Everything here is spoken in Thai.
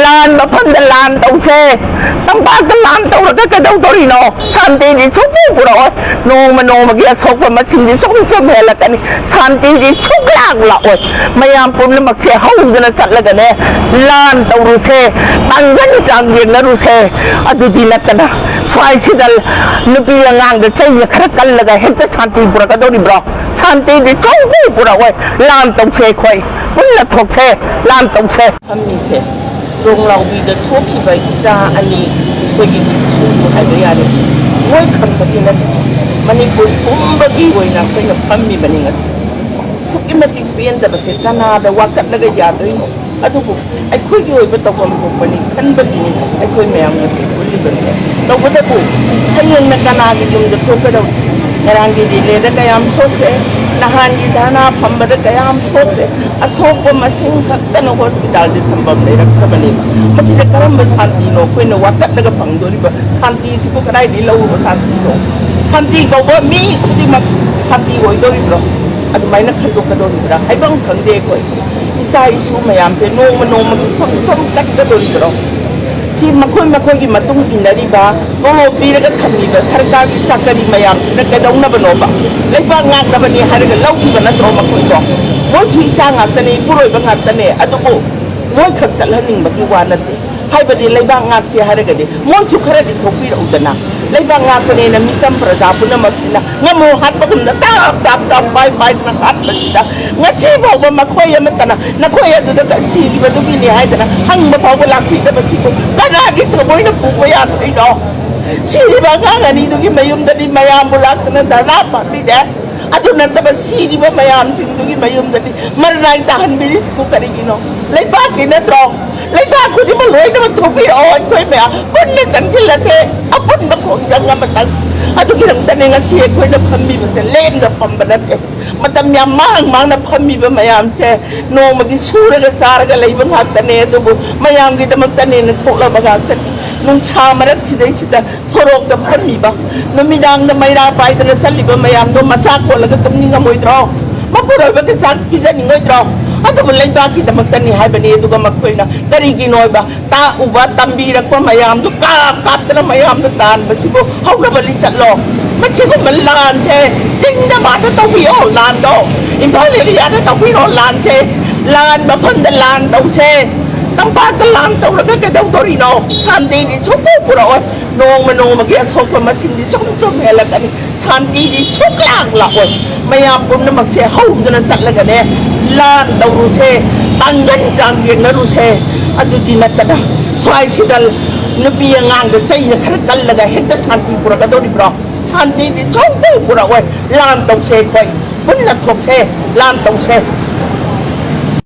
ลานมาพันเดลานตรงเชตั้งบ้านตลานตรงแล้วก็กระดงตัวนี้เนาะสันติดิชุบปุระโนมาเกียสกมาชิมดิสกจมเฮลกันสันติดิชุกลางละโอ้ยไม่ยามปุ่นแล้วมาเชียร์ห้องกันสัตว์ละกันเนี่ยลานตรงรูเซตั้งยันจังเย็นนะรูเซอดูดีละกันนะสายชิดลนุปีละงานจะใช้ยาครักกันละกันเห็นแต่สันติปุระกระโดดบล็อกสันติดิชุบปุระโอ้ยลานตรงเชคอยมันละทกเชลานตรงเชทำมีเชโรงเราวีเดอร์ทุกที่ไปซาอันนี้ไปกินสูงให้ไปยาเลยง่ายคำตัดนั้นมันนี่ปุ่มบางทีวันนั้นเป็นพัมมีบันยังสิสุกิมาติเปลี่ยนแต่ภาษาตานาแต่ว่ากันแล้วก็ยาด้วยอะทุกคนไอ้คุยอยู่เป็นตัวคนทุกคนนี่ขันบางทีไอ้คุยแมวมันสิคนที่ภาษาตัวคนที่พูดถ้ายังนักการที่ยุ่งจะทุกข์ก็ต้องงานที่ดีเลยแต่ก็ยังโชคเลยนาฮันที่ท่านาพัมบแต่ก็ยังโชคเลยอาโชคว่ามาสิ่งขัดกันเอาฮอสพิทอลที่ทำแบบนี้รักษาบันนี้มาสิ่งที่การมาสันติโนคุยนวัดกันแล้วก็ฟังดูดิบสันติสิพวกอะไรดีแล้วมาสันติโนสันติก็ว่ามีคนที่มาสันติไว้ดูดิบอันไม่นักขันตัวกระโดดดิบให้บ้างขังเด็กไว้อิสายสูไม่ยามเสนมันส่งกันกระโดดดิบที่มาคุยกินมาตุ้งอินได้ดีบ้าก็โลปีแล้วก็ทำนี่แบบสังกัดจักรดีมายามสินะกระดงนับโนบ้าเลยบางงานแบบนี้หาเรื่องเล่าที่วันนั้นเรามาคุยกันว่าชีสร้างงานนี้ผู้รวยบางงานนี้อะตุโบว่าขัดจัลลันนิ่งแบบวันนั้นให้ประเดี๋ยวเลยบางงานเสียหายกันดิว่าชุกขระดิทุกปีเราอุดนะเลยบางงานนี้นะมีจำประจาพุนนะมาสินะงั้นโมหัดมาถึงนะตามไปนะหัดมาสินะงั้นชีบอกว่ามาคุยมันแต่นะคุยดูแต่กันสิที่มันต้องกินให้แต่นะหั่งมาพอเวลาคุยแต่มาสิก็น่าคิดถึงว่าเนี่ยปุ๊บไปอ่านไอ้น้องสิที่บางงานนี้ต้องกินมายุ่งแต่นี่มายามบุลักนั่นแต่ละปากนี่เด้atau nanti masih di bawah mayam singgungi mayum tadi merai tahan bilis bukan ini no lepas kita terong lepas aku di malu itu betul oh kau maya pun le jangkil lah se apun nak jangan matang atau kita tadi ngasih kau nak pambi macam lain nak pambadat macam yang mang nak pambi mayam se no magi surah ke sara ke lain banghat tadi itu bu mayam kita macam ni nak thok lah banghat tadi nung cha marat sidai sida sorok da phammi ba namidang da maira pai da salli ba mayam do macha ko la ga tumni nga moi dro ma puro ba ka chat pizza ni ngoi dro atu lai ba ki da maktani hai ba ni du ga makhoina kari gi noi ba ta u ba tambi rak pa mayam du ka da mayam da tan ba si bo hau na ba li chat lo ma chi ko man lan che jing da ma da to wi o lan do in ba le ya da to wi o lan che lan ba phan da lan do cheตั้งบ้านตลาดตรงแล้วก็กระดงตัวนี้เนาะสันติดิชุบปุระโอ้ยโนมาเกี่ยสกมาชิมดิส่งเฮลกันสันติดิชุกลางละโอ้ยไม่ยามปุ่นน้ำมันเชห้องกันสัตว์ละกันเนี่ยลานดาวรูเซตั้งยันจังเย็นนะรูเซอดูจีนัตตาสายชิดลนบีงานจะใช้ยาครักกันละกันเห็นแต่สันติปุระกระโดดดิบรอสันติดิชุบปุระโอ้ยลานดาวเซคอยปุ่นละทกเซลานดาวเซ